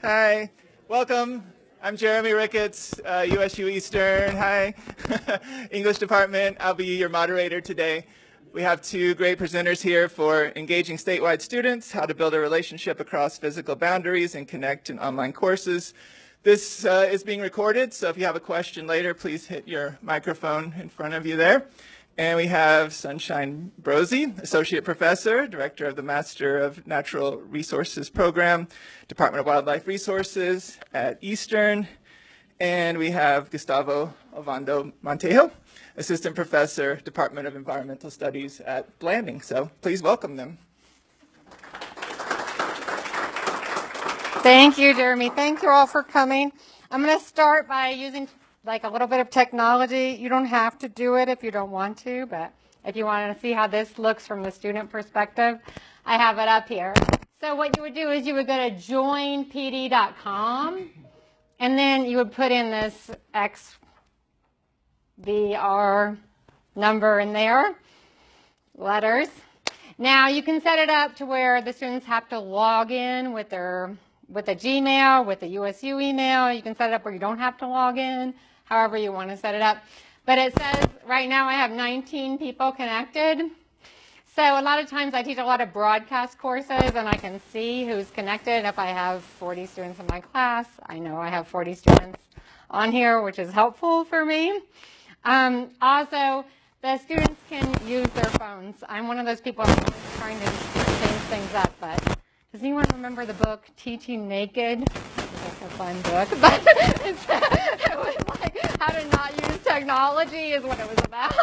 Hi, welcome. I'm Jeremy Ricketts, USU Eastern. Hi, English department. I'll be your moderator today. We have two great presenters here for engaging statewide students, how to build a relationship across physical boundaries and connect in online courses. This is being recorded, so if you have a question later, please hit your microphone in front of you there. And we have Sunshine Brosi, Associate Professor, Director of the Master of Natural Resources Program, Department of Wildlife Resources at Eastern. And we have Gustavo Ovando-Montejo, Assistant Professor, Department of Environmental Studies at Blanding. So please welcome them. Thank you, Jeremy. Thank you all for coming. I'm going to start by using like a little bit of technology. You don't have to do it if you don't want to, but if you want to see how this looks from the student perspective, I have it up here. So what you would do is you would go to joinpd.com, and then you would put in this XVR number in there, letters. Now you can set it up to where the students have to log in with a Gmail, with a USU email. You can set it up where you don't have to log in, however you want to set it up. But it says right now I have 19 people connected. So a lot of times I teach a lot of broadcast courses and I can see who's connected. If I have 40 students in my class, I know I have 40 students on here, which is helpful for me. Also, the students can use their phones. I'm one of those people who's always trying to change things up, but does anyone remember the book Teaching Naked? That's a fun book, but it was like how to not use technology is what it was about.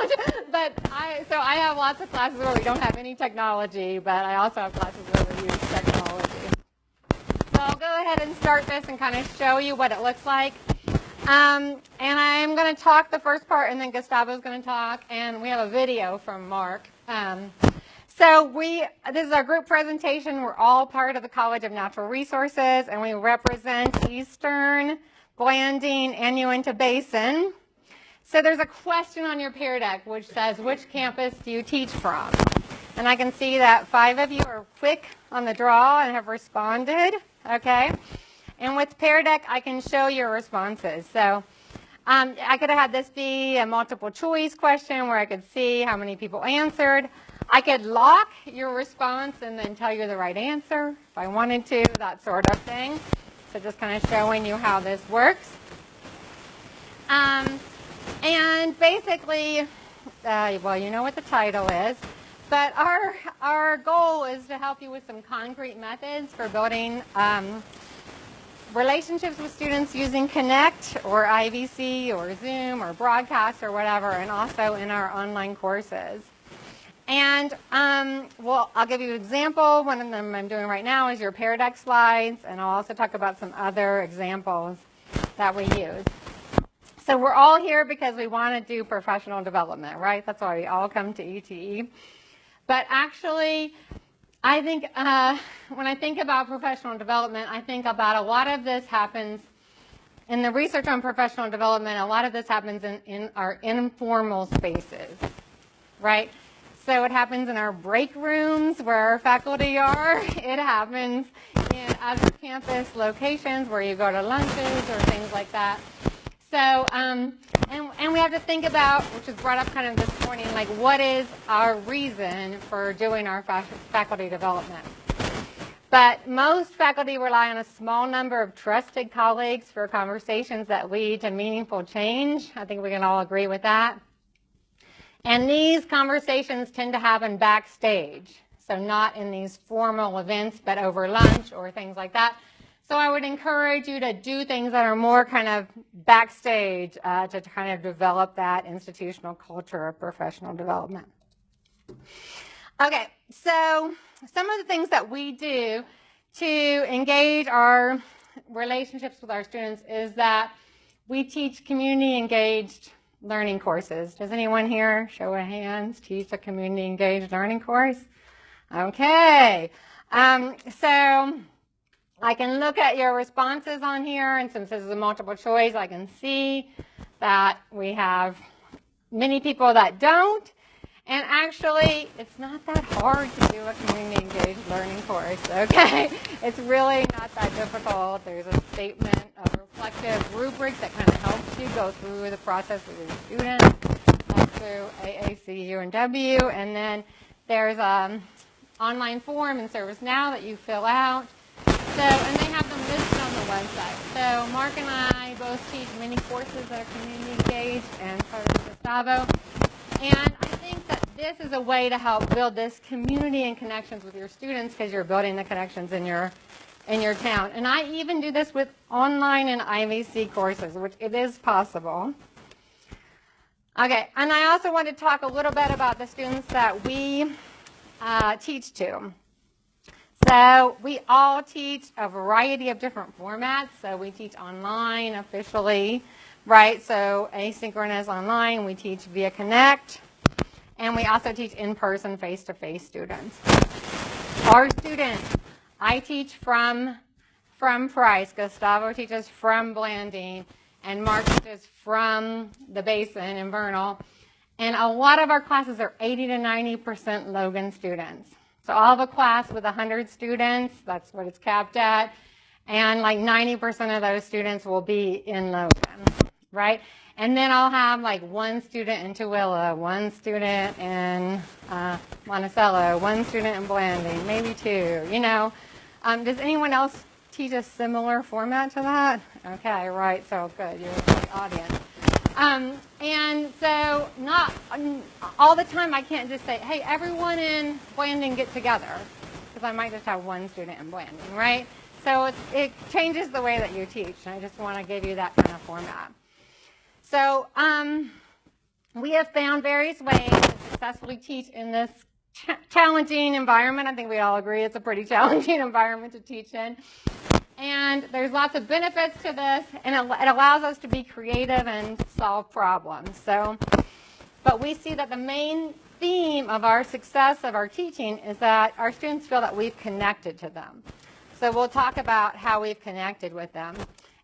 But I have lots of classes where we don't have any technology, but I also have classes where we use technology. So I'll go ahead and start this and kind of show you what it looks like. And I'm going to talk the first part, and then Gustavo's going to talk, and we have a video from Mark. So this is our group presentation. We're all part of the College of Natural Resources, and we represent Eastern, Blanding, and Uinta Basin. So there's a question on your Pear Deck which says, which campus do you teach from? And I can see that 5 of you are quick on the draw and have responded, okay? And with Pear Deck, I can show your responses. So I could have had this be a multiple choice question where I could see how many people answered. I could lock your response and then tell you the right answer if I wanted to, that sort of thing. So just kind of showing you how this works. And basically, well, you know what the title is. But our goal is to help you with some concrete methods for building relationships with students using Connect or IVC or Zoom or broadcast or whatever, and also in our online courses. And well, I'll give you an example. One of them I'm doing right now is your Pear Deck slides, and I'll also talk about some other examples that we use. So we're all here because we want to do professional development, right? That's why we all come to ETE. But actually, I think when I think about professional development, I think about a lot of this happens in the research on professional development. A lot of this happens in our informal spaces, right? So it happens in our break rooms where our faculty are. It happens in other campus locations where you go to lunches or things like that. So, and we have to think about, which was brought up kind of this morning, like what is our reason for doing our faculty development? But most faculty rely on a small number of trusted colleagues for conversations that lead to meaningful change. I think we can all agree with that. And these conversations tend to happen backstage, so not in these formal events, but over lunch or things like that. So I would encourage you to do things that are more kind of backstage to kind of develop that institutional culture of professional development. Okay, so some of the things that we do to engage our relationships with our students is that we teach community-engaged learning courses. Does anyone here, show of hands, teach a community-engaged learning course? Okay, so I can look at your responses on here, and since this is a multiple choice, I can see that we have many people that don't, And actually, it's not that hard to do a community engaged learning course, okay? It's really not that difficult. There's a statement of reflective rubrics that kind of helps you go through the process with your students, like through AAC, UNW, and then there's an online form in ServiceNow that you fill out. So, and they have them listed on the website. So Mark and I both teach many courses that are community engaged, and so does Gustavo. And I think that this is a way to help build this community and connections with your students, because you're building the connections in your town. And I even do this with online and IVC courses, which it is possible. Okay, and I also want to talk a little bit about the students that we teach to. So we all teach a variety of different formats. So we teach online officially, right? So asynchronous online, we teach via Connect, and we also teach in-person, face-to-face students. Our students, I teach from Price, Gustavo teaches from Blanding, and Mark teaches from the Basin in Vernal. And a lot of our classes are 80 to 90% Logan students. So I'll have a class with 100 students, that's what it's capped at, and like 90% of those students will be in Logan, right? And then I'll have like one student in Tooele, one student in Monticello, one student in Blanding, maybe two, you know. Does anyone else teach a similar format to that? Okay, right, so good, you're the audience. And so not all the time I can't just say, hey, everyone in Blanding get together, because I might just have one student in Blanding, right? So it changes the way that you teach, and I just want to give you that kind of format. So we have found various ways to successfully teach in this challenging environment. I think we all agree it's a pretty challenging environment to teach in. And there's lots of benefits to this, and it allows us to be creative and solve problems. So, but we see that the main theme of our success of our teaching is that our students feel that we've connected to them. So we'll talk about how we've connected with them.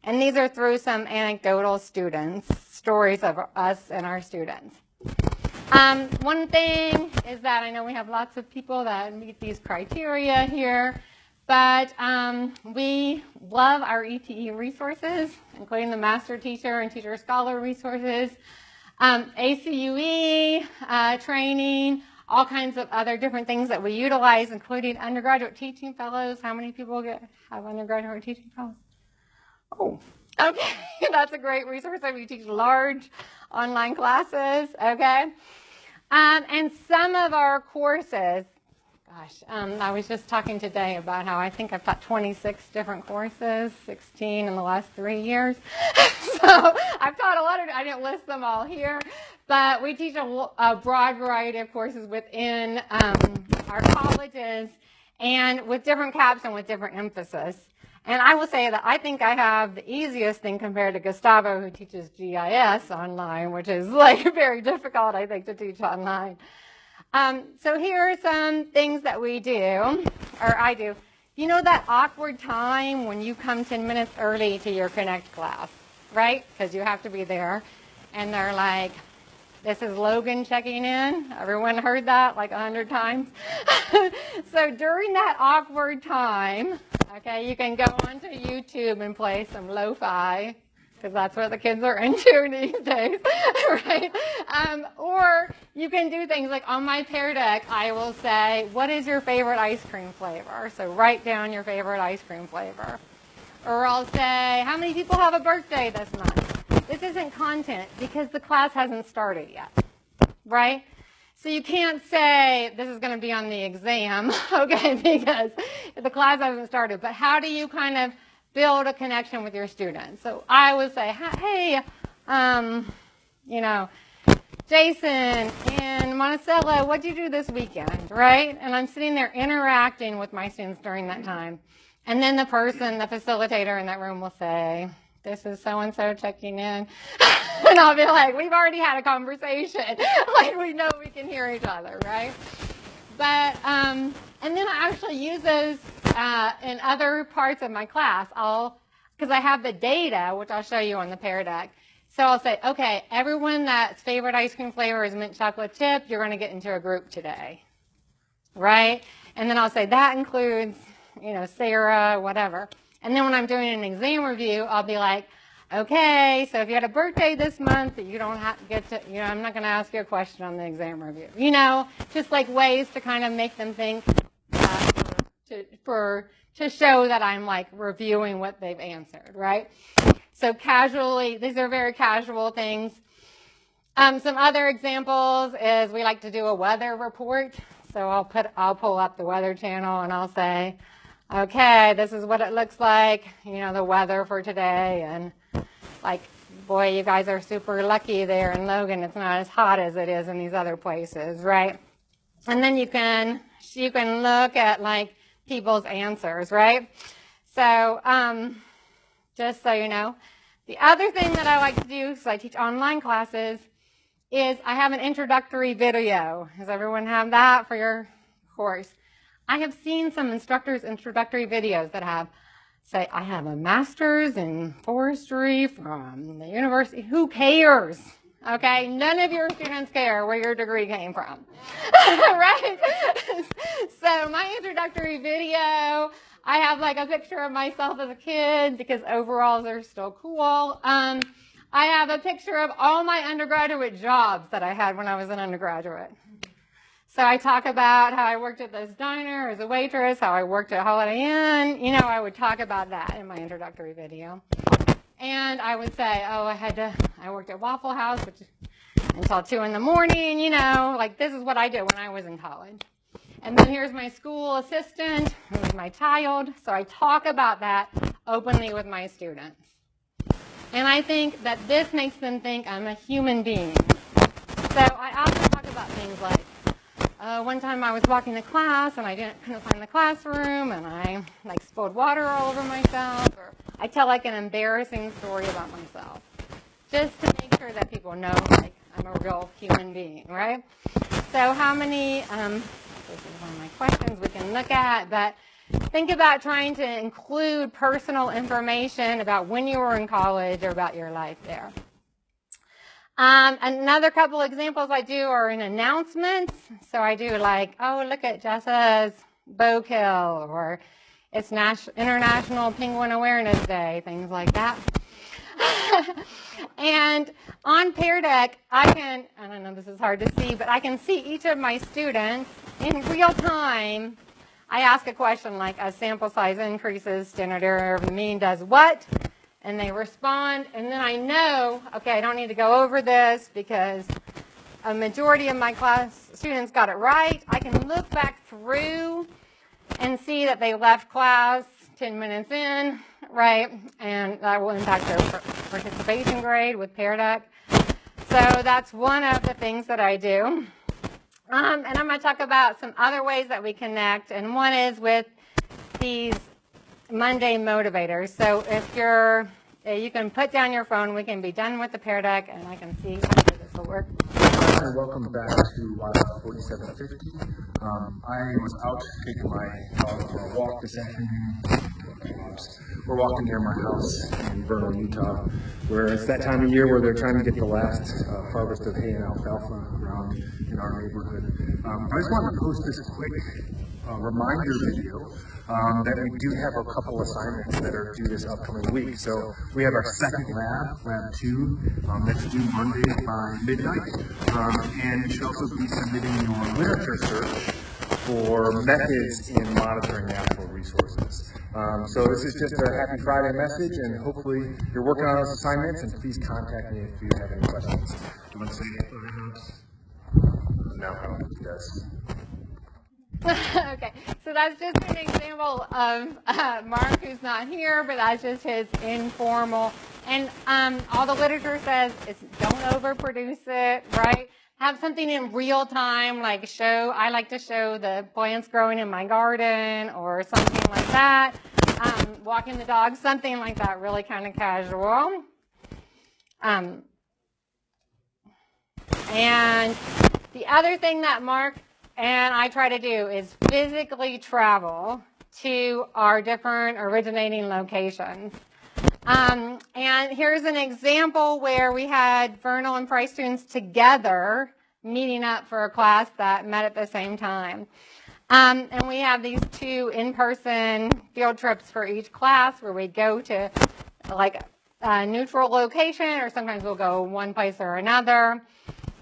And these are through some anecdotal stories of us and our students. One thing is that I know we have lots of people that meet these criteria here. But we love our ETE resources, including the Master Teacher and Teacher Scholar resources, ACUE training, all kinds of other different things that we utilize, including undergraduate teaching fellows. How many people have undergraduate teaching fellows? Oh, okay. That's a great resource if you teach large online classes, okay? And some of our courses, gosh, I was just talking today about how I think I've taught 26 different courses, 16 in the last 3 years. So I've taught a lot of, I didn't list them all here, but we teach a broad variety of courses within our colleges, and with different caps and with different emphasis. And I will say that I think I have the easiest thing compared to Gustavo, who teaches GIS online, which is like very difficult, I think, to teach online. So here are some things that we do, or I do. You know that awkward time when you come 10 minutes early to your Connect class, right? Because you have to be there. And they're like, this is Logan checking in. Everyone heard that like 100 times? So during that awkward time, okay, you can go onto YouTube and play some lo-fi, because that's what the kids are into these days, right? Or you can do things like on my Pear Deck, I will say, what is your favorite ice cream flavor? So write down your favorite ice cream flavor. Or I'll say, how many people have a birthday this month? This isn't content because the class hasn't started yet, right? So you can't say this is going to be on the exam, okay, because the class hasn't started. But how do you kind of build a connection with your students? So I would say, hey, you know, Jason in Monticello, what'd you do this weekend, right? And I'm sitting there interacting with my students during that time. And then the person, the facilitator in that room will say, this is so-and-so checking in. And I'll be like, we've already had a conversation. Like, we know we can hear each other, right? But, and then I actually use those in other parts of my class. Because I have the data, which I'll show you on the Pear Deck. So I'll say, okay, everyone that's favorite ice cream flavor is mint chocolate chip, you're going to get into a group today, right? And then I'll say that includes, you know, Sarah, whatever. And then when I'm doing an exam review, I'll be like, okay, so if you had a birthday this month, you don't have to get to, you know, I'm not going to ask you a question on the exam review. You know, just like ways to kind of make them think to show that I'm like reviewing what they've answered, right? So casually, these are very casual things. Some other examples is we like to do a weather report. So I'll pull up the Weather Channel and I'll say, okay, this is what it looks like, you know, the weather for today. And like, boy, you guys are super lucky there in Logan. It's not as hot as it is in these other places, right? And then you can look at like people's answers, right? So just so you know, the other thing that I like to do, because I teach online classes, is I have an introductory video. Does everyone have that for your course? I have seen some instructors' introductory videos that have, say, I have a master's in forestry from the university. Who cares? Okay, none of your students care where your degree came from, right? So my introductory video, I have like a picture of myself as a kid because overalls are still cool. I have a picture of all my undergraduate jobs that I had when I was an undergraduate. So I talk about how I worked at this diner as a waitress, how I worked at Holiday Inn. You know, I would talk about that in my introductory video. And I would say, oh, I worked at Waffle House until 2 in the morning, you know, like this is what I did when I was in college. And then here's my school assistant, who was my child. So I talk about that openly with my students. And I think that this makes them think I'm a human being. So I also talk about things like, one time I was walking to class and I couldn't find the classroom and I like spilled water all over myself, or I tell like an embarrassing story about myself, just to make sure that people know like I'm a real human being, right? So how many, this is one of my questions we can look at, but think about trying to include personal information about when you were in college or about your life there. Another couple examples I do are in announcements. So I do like, oh, look at Jessa's bow kill, or it's International Penguin Awareness Day, things like that. And on Pear Deck, I don't know, this is hard to see, but I can see each of my students in real time. I ask a question like, as sample size increases, standard error of the mean does what? And they respond, and then I know, okay, I don't need to go over this because a majority of my class students got it right. I can look back through and see that they left class 10 minutes in, right? And that will impact their participation grade with Pear Deck. So that's one of the things that I do. And I'm going to talk about some other ways that we connect, and one is with these Monday motivators. So if you can put down your phone, we can be done with the Pear Deck, and I can see how this will work. Hi, welcome back to Wildland 4750. I was out taking my dog for a walk this afternoon. We're walking near my house in Vernal, Utah, where it's that time of year where they're trying to get the last harvest of hay and alfalfa around in our neighborhood. I just wanted to post this quick reminder video that we do have a couple assignments that are due this upcoming week. So we have our second lab 2, that's due Monday by midnight. And you should also be submitting your literature search for methods in monitoring natural resources. So this is just a happy Friday message, and hopefully you're working on those assignments, and please contact me if you have any questions. Do you want to say anything? No, yes. Okay, so that's just an example of Mark, who's not here, but that's just his informal. And all the literature says is don't overproduce it, right? Have something in real time, like I like to show the plants growing in my garden or something like that. Walking the dog, something like that, really kind of casual. And the other thing that Mark and I try to do is physically travel to our different originating locations. And here's an example where we had Vernal and Price students together meeting up for a class that met at the same time. And we have these 2 in-person field trips for each class where we go to like a neutral location, or sometimes we'll go one place or another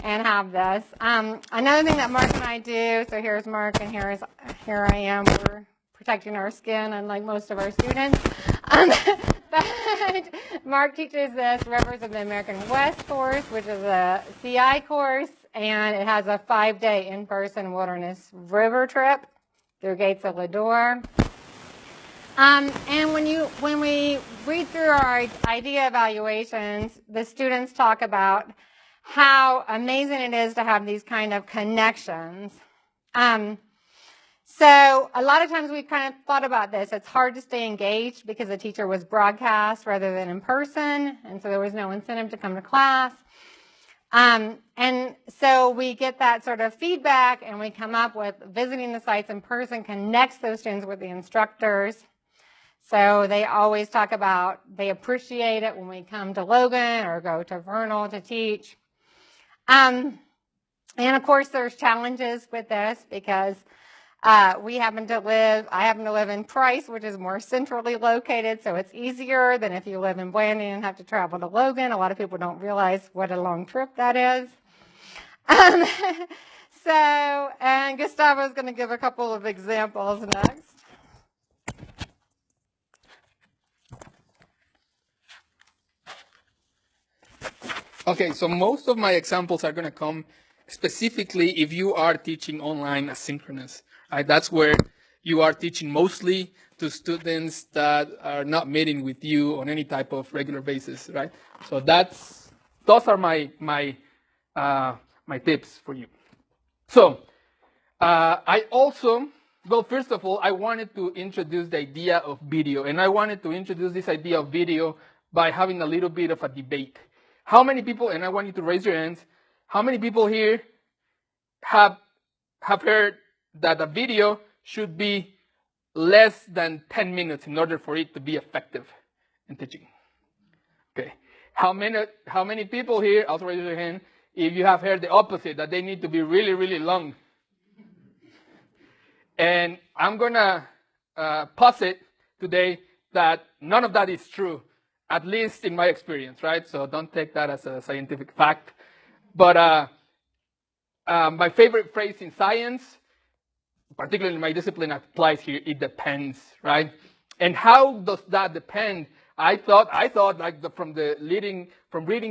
and have this. Another thing that Mark and I do, so here's Mark and here I am. We're protecting our skin, unlike most of our students. But Mark teaches this Rivers of the American West course, which is a CI course, and it has a 5-day in-person wilderness river trip through Gates of Lador. And when we read through our idea evaluations, the students talk about how amazing it is to have these kind of connections. So a lot of times we've kind of thought about this. It's hard to stay engaged because the teacher was broadcast rather than in person, and so there was no incentive to come to class. And so we get that sort of feedback, and we come up with visiting the sites in person connects those students with the instructors. So they always talk about they appreciate it when we come to Logan or go to Vernal to teach. And of course, there's challenges with this because I happen to live in Price, which is more centrally located, so it's easier than if you live in Blanding and have to travel to Logan. A lot of people don't realize what a long trip that is. And Gustavo is going to give a couple of examples next. Okay, so most of my examples are going to come specifically if you are teaching online asynchronous. Right? That's where you are teaching mostly to students that are not meeting with you on any type of regular basis, right? So those are my tips for you. So first of all, I wanted to introduce the idea of video, and I wanted to introduce this idea of video by having a little bit of a debate. How many people, and I want you to raise your hands, how many people here have heard that a video should be less than 10 minutes in order for it to be effective in teaching? Okay. How many people here, also raise your hand, if you have heard the opposite, that they need to be really, really long? And I'm going to posit today that none of that is true, at least in my experience, right? So don't take that as a scientific fact. But my favorite phrase in science, particularly in my discipline, applies here. It depends, right? And how does that depend? I thought like from reading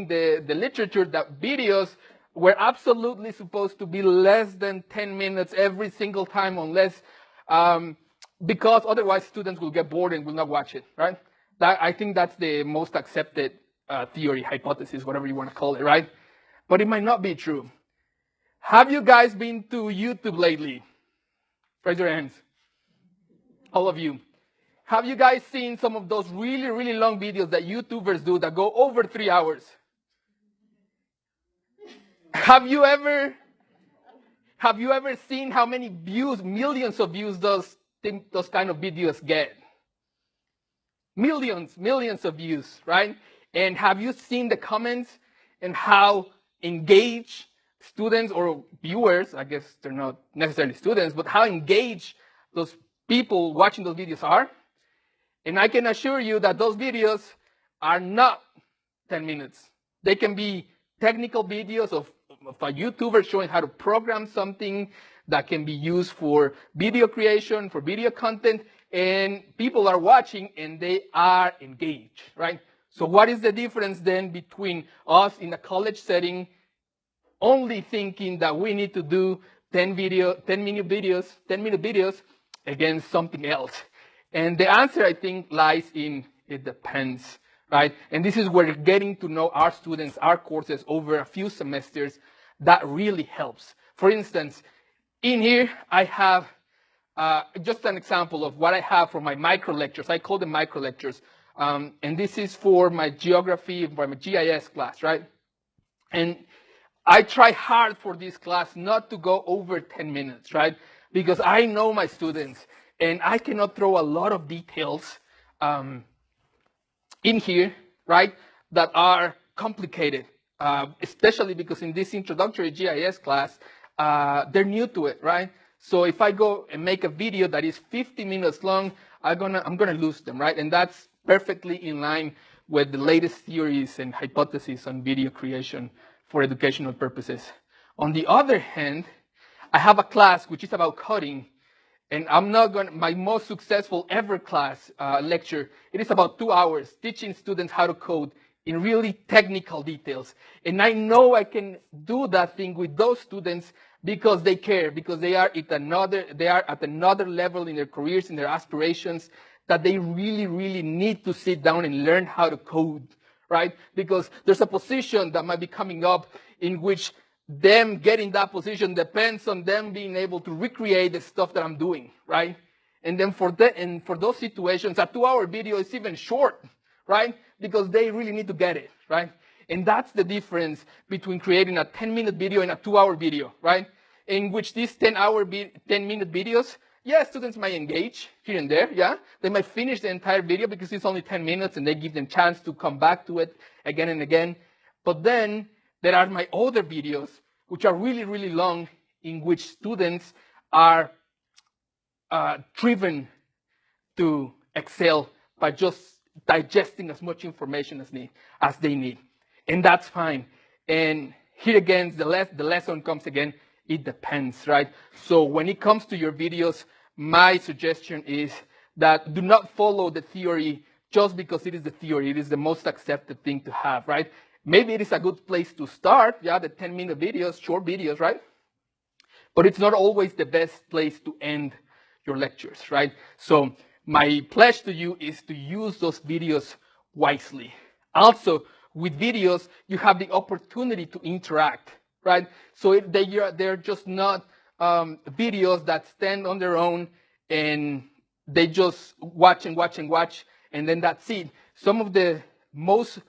the literature that videos were absolutely supposed to be less than 10 minutes every single time, unless because otherwise students will get bored and will not watch it, right? I think that's the most accepted theory, hypothesis, whatever you want to call it, right? But it might not be true. Have you guys been to YouTube lately? Raise your hands. All of you. Have you guys seen some of those really, really long videos that YouTubers do that go over 3 hours? Have you ever seen how many views, millions of views those kind of videos get? Millions of views, right? And have you seen the comments and how engaged students or viewers, I guess they're not necessarily students, but how engaged those people watching those videos are? And I can assure you that those videos are not 10 minutes. They can be technical videos of a YouTuber showing how to program something that can be used for video creation, for video content, and people are watching and they are engaged, right? So what is the difference then between us in a college setting only thinking that we need to do 10-minute videos against something else? And the answer, I think, lies in it depends, right? And this is where getting to know our students, our courses over a few semesters, that really helps. For instance, in here, I have just an example of what I have for my micro lectures. I call them micro lectures. And this is for my geography, for my GIS class, right? And I try hard for this class not to go over 10 minutes, right? Because I know my students and I cannot throw a lot of details in here, right, that are complicated, especially because in this introductory GIS class, they're new to it, right? So if I go and make a video that is 50 minutes long, I'm gonna lose them, right? And that's perfectly in line with the latest theories and hypotheses on video creation for educational purposes. On the other hand, I have a class which is about coding, and my most successful ever class lecture, it is about 2 hours teaching students how to code in really technical details. And I know I can do that thing with those students because they care, because they are at another level in their careers, in their aspirations, that they really, really need to sit down and learn how to code, right? Because there's a position that might be coming up in which them getting that position depends on them being able to recreate the stuff that I'm doing, right? And then for those situations, a 2-hour video is even short, right? Because they really need to get it, right? And that's the difference between creating a 10-minute video and a 2-hour video, right? In which these 10-minute videos, yeah, students might engage here and there, yeah? They might finish the entire video because it's only 10 minutes and they give them chance to come back to it again and again. But then there are my other videos, which are really, really long, in which students are driven to excel by just digesting as much information as they need. And that's fine. And here again, the lesson comes again, it depends, right? So when it comes to your videos, my suggestion is that do not follow the theory just because it is the theory. It is the most accepted thing to have, right? Maybe it is a good place to start, yeah, the 10-minute videos, short videos, right? But it's not always the best place to end your lectures, right? So my pledge to you is to use those videos wisely. Also, with videos, you have the opportunity to interact, right? So they're just not videos that stand on their own and they just watch and watch and watch, and then that's it. Some of the most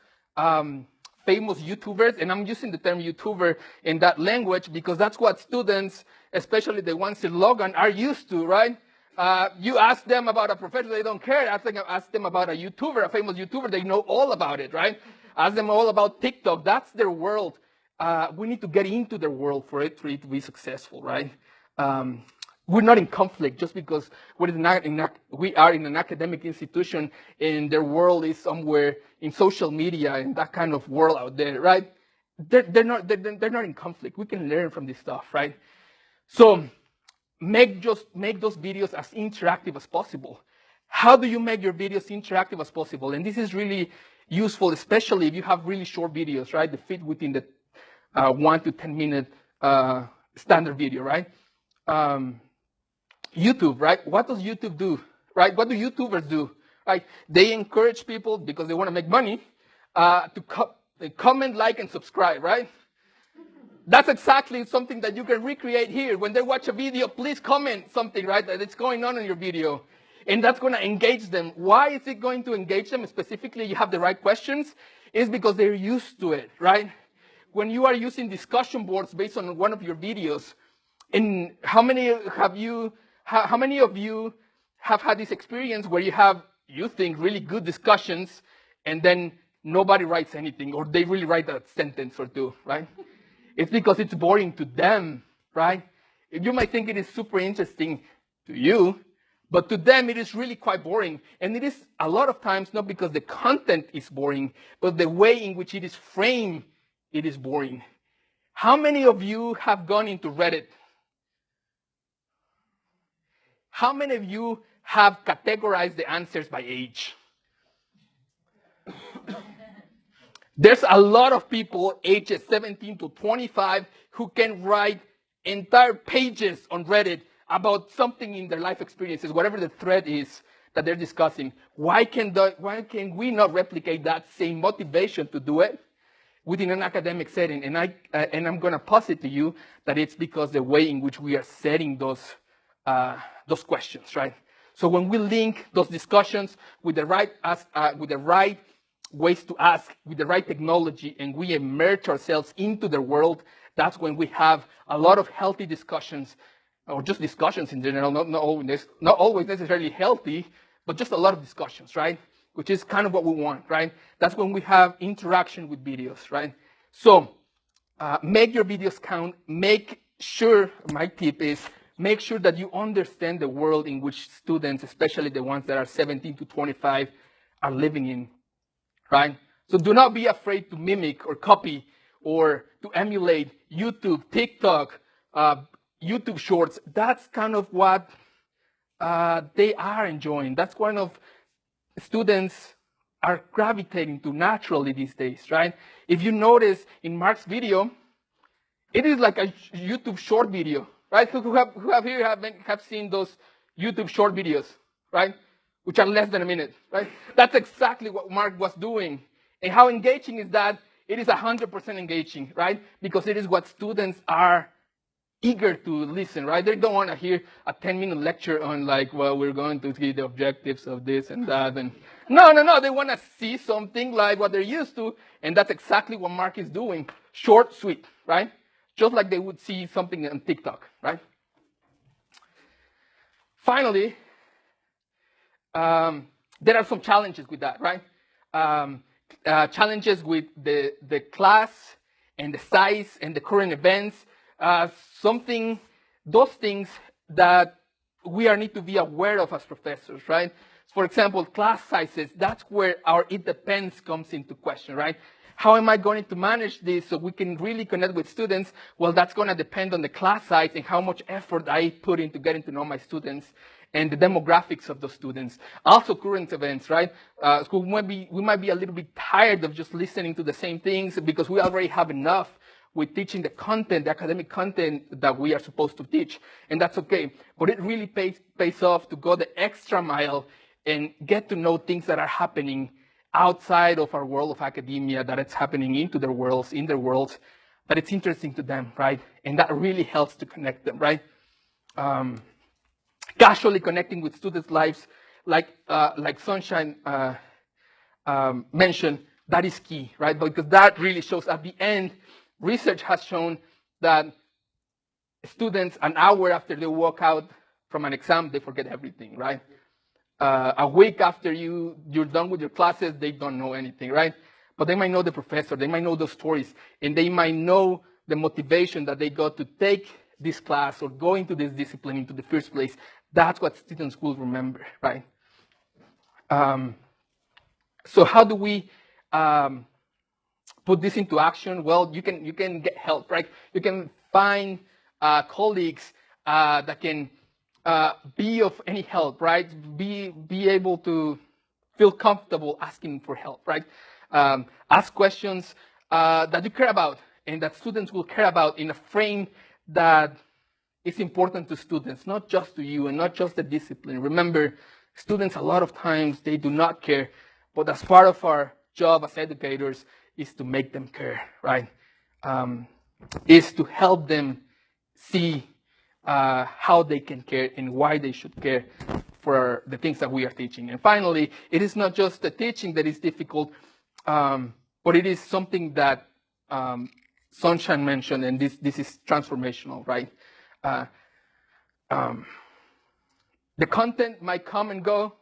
famous YouTubers, and I'm using the term YouTuber in that language because that's what students, especially the ones in Logan, are used to, right? You ask them about a professor, they don't care. Ask them about a YouTuber, a famous YouTuber, they know all about it, right? Ask them all about TikTok, that's their world. We need to get into their world for it to be successful, right? We're not in conflict just because we are in an academic institution and their world is somewhere in social media and that kind of world out there, right? They're not in conflict. We can learn from this stuff, right? So make those videos as interactive as possible. How do you make your videos interactive as possible? And this is really useful, especially if you have really short videos, right? That fit within the 1 to 10 minute standard video, right? YouTube, right? What does YouTube do, right? What do YouTubers do, right? They encourage people because they want to make money to comment, like, and subscribe, right? That's exactly something that you can recreate here. When they watch a video, please comment something, right, that's going on in your video. And that's going to engage them. Why is it going to engage them? Specifically, you have the right questions. It's because they're used to it, right? When you are using discussion boards based on one of your videos, and how many of you have had this experience where you think really good discussions and then nobody writes anything, or they really write a sentence or two, right? It's because it's boring to them, right? You might think it is super interesting to you, but to them it is really quite boring. And it is a lot of times not because the content is boring, but the way in which it is framed, it is boring. How many of you have gone into Reddit? How many of you have categorized the answers by age? There's a lot of people ages 17 to 25 who can write entire pages on Reddit about something in their life experiences, whatever the thread is that they're discussing. Why can we not replicate that same motivation to do it within an academic setting? And I'm going to posit to you that it's because the way in which we are setting those questions, right? So when we link those discussions with the right ways to ask, with the right technology, and we immerse ourselves into the world, that's when we have a lot of healthy discussions, or just discussions in general, not always necessarily healthy, but just a lot of discussions, right? which is kind of what we want, right? That's when we have interaction with videos, right? So make your videos count. Make sure, my tip is, make sure that you understand the world in which students, especially the ones that are 17 to 25, are living in, right? So do not be afraid to mimic or copy or to emulate YouTube, TikTok, YouTube Shorts. That's kind of what they are enjoying. That's kind of students are gravitating to naturally these days, right? If you notice in Mark's video, it is like a YouTube short video, right? Who have seen those YouTube short videos, right? Which are less than a minute, right? That's exactly what Mark was doing. And how engaging is that? It is 100% engaging, right? Because it is what students are eager to listen, right? They don't want to hear a 10-minute lecture on like, well, we're going to see the objectives of this and that. And no. They want to see something like what they're used to. And that's exactly what Mark is doing. Short, sweet, right? Just like they would see something on TikTok, right? Finally, there are some challenges with that, right? Challenges with the class and the size and the current events. Those things that we need to be aware of as professors, right? For example, class sizes, that's where our it depends comes into question, right? How am I going to manage this so we can really connect with students? Well, that's going to depend on the class size and how much effort I put into getting to know my students and the demographics of those students. Also current events, right? So we might be a little bit tired of just listening to the same things because we already have enough with teaching the content, the academic content that we are supposed to teach. And that's okay. But it really pays off to go the extra mile and get to know things that are happening outside of our world of academia, that it's happening in their worlds, that it's interesting to them, right? And that really helps to connect them, right? Casually connecting with students' lives, like Sunshine mentioned, that is key, right? Because that really shows at the end, research has shown that students, an hour after they walk out from an exam, they forget everything, right? A week after you're done with your classes, they don't know anything, right? But they might know the professor, they might know those stories, and they might know the motivation that they got to take this class or go into this discipline into the first place. That's what students will remember, right? So how do we put this into action? Well, you can get help, right? You can find colleagues that can be of any help, right? Be able to feel comfortable asking for help, right? Ask questions that you care about and that students will care about in a frame that is important to students, not just to you and not just the discipline. Remember, students a lot of times, they do not care, but as part of our job as educators is to make them care, right? Is to help them see how they can care and why they should care for the things that we are teaching. And finally, it is not just the teaching that is difficult, but it is something that Sunshine mentioned, and this is transformational, right? The content might come and go,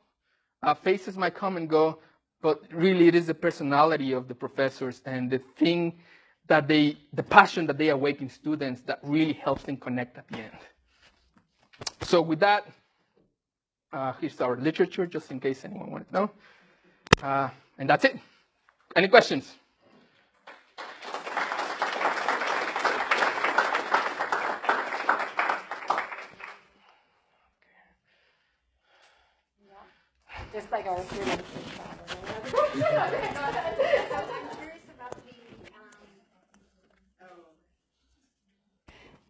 faces might come and go, but really it is the personality of the professors and the thing that the passion that they awake in students that really helps them connect at the end. So with that, here's our literature, just in case anyone wanted to know. And that's it. Any questions? Just like our students.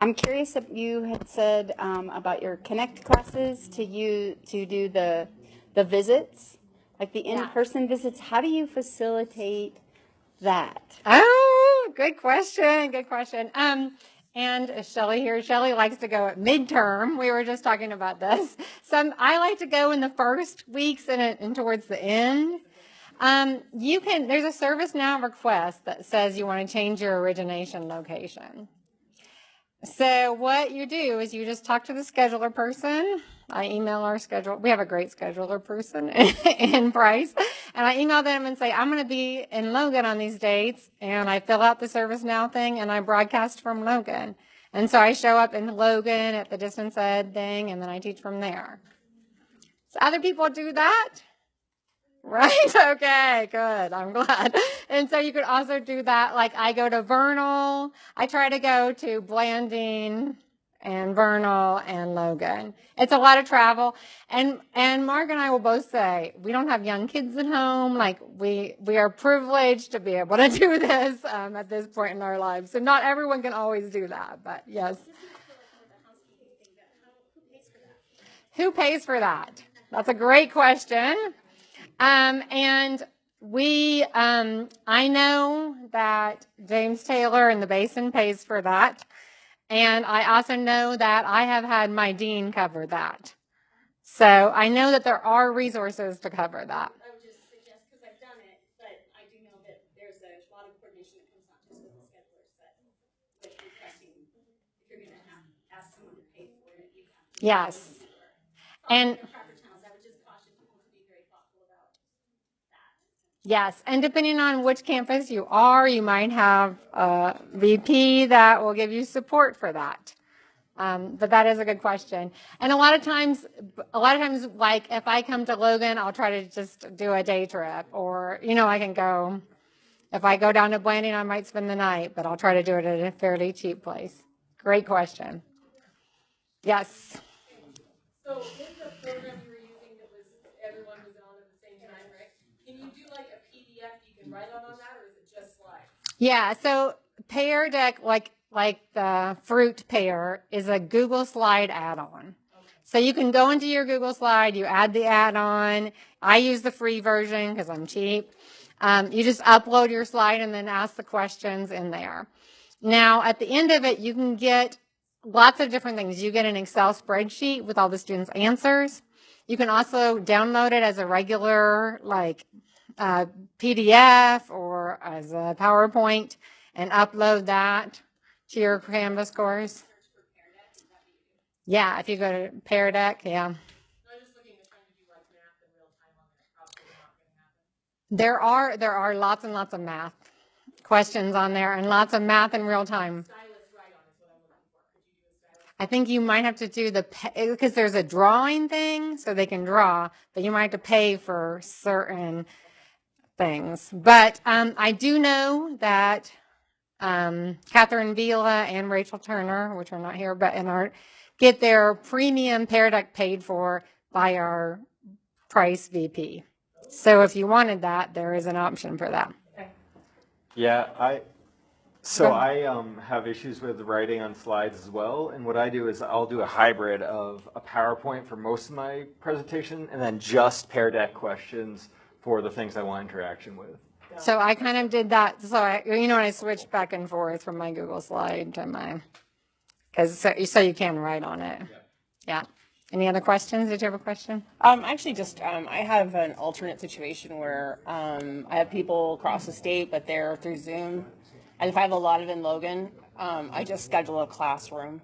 I'm curious if you had said about your Connect classes to do the visits, like the in-person visits. How do you facilitate that? Oh, good question. Good question. And Shelly here. Shelly likes to go at midterm. We were just talking about this. I like to go in the first weeks and towards the end. There's a ServiceNow request that says you want to change your origination location. So what you do is you just talk to the scheduler person I email our schedule. We have a great scheduler person in Price. And I email them and say, I'm going to be in Logan on these dates. And I fill out the ServiceNow thing and I broadcast from Logan. And so I show up in Logan at the distance ed thing and then I teach from there. So other people do that? Right? Okay, good. I'm glad. And so you could also do that. Like I go to Vernal. I try to go to Blanding and Vernal and Logan. It's a lot of travel. And Mark and I will both say, we don't have young kids at home. Like we are privileged to be able to do this at this point in our lives. So not everyone can always do that, but yes. Who pays for that? That's a great question. And we, I know that James Taylor in the Basin pays for that. And I also know that I have had my dean cover that. So I know that there are resources to cover that. I would just suggest, because I've done it, but I do know that there's a lot of coordination that comes not just with the schedulers, but with requesting, if you're going to ask someone to pay for it, you have to. Yes. And yes, and depending on which campus you are, you might have a VP that will give you support for that. But that is a good question. And a lot of times, like if I come to Logan, I'll try to just do a day trip, or I can go. If I go down to Blanding, I might spend the night, but I'll try to do it at a fairly cheap place. Great question. Yes. So in the program you were using that was everyone was on at the same time, right? Can you do like a PDF you can write on that, or is it just slides? Yeah, so Pear Deck, like the fruit pear, is a Google Slide add-on. So you can go into your Google Slide, you add the add-on. I use the free version because I'm cheap. You just upload your slide and then ask the questions in there. Now, at the end of it, you can get lots of different things. You get an Excel spreadsheet with all the students' answers. You can also download it as a regular, PDF or as a PowerPoint and upload that to your Canvas course. Yeah, if you go to Pear Deck, yeah. There are lots and lots of math questions on there and lots of math in real time. I think you might have to do because there's a drawing thing, so they can draw, but you might have to pay for certain things. But I do know that Catherine Vila and Rachel Turner, which are not here, but get their premium Pear Deck paid for by our Price VP. So if you wanted that, there is an option for that. Yeah, I have issues with writing on slides as well, and what I do is I'll do a hybrid of a PowerPoint for most of my presentation and then just Pear Deck questions for the things I want interaction with. So I kind of did that. So I switched back and forth from my Google Slide to my, so you can write on it. Yeah. Any other questions? Did you have a question? Actually, I have an alternate situation where I have people across the state, but they're through Zoom. And if I have a lot of in Logan, I just schedule a classroom,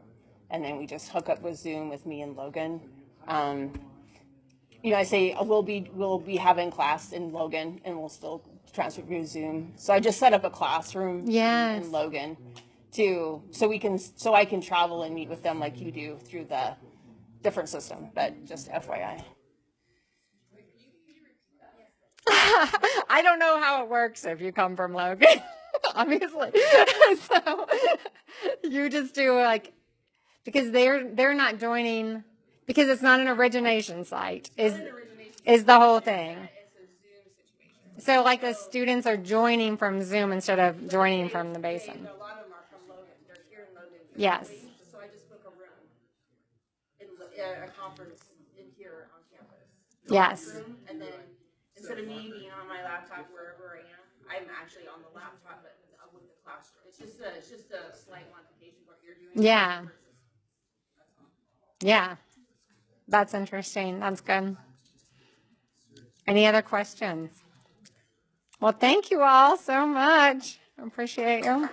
and then we just hook up with Zoom with me and Logan. I say we'll be having class in Logan, and we'll still transfer through Zoom. So I just set up a classroom in Logan, so I can travel and meet with them like you do through the different system. But just FYI. I don't know how it works if you come from Logan. Obviously. So you just do because they're not joining, because it's not an origination site is the whole thing. So the students are joining from Zoom instead of joining from the Basin. A lot of them are from Logan. They're here in Logan. Yes. So I just book a room in a conference in here on campus. Yes. And then instead of me being on my laptop wherever I am, I'm actually on the laptop with the classroom. It's just a slight modification of what you're doing. Yeah. Yeah. That's interesting. That's good. Any other questions? Well, thank you all so much. I appreciate you.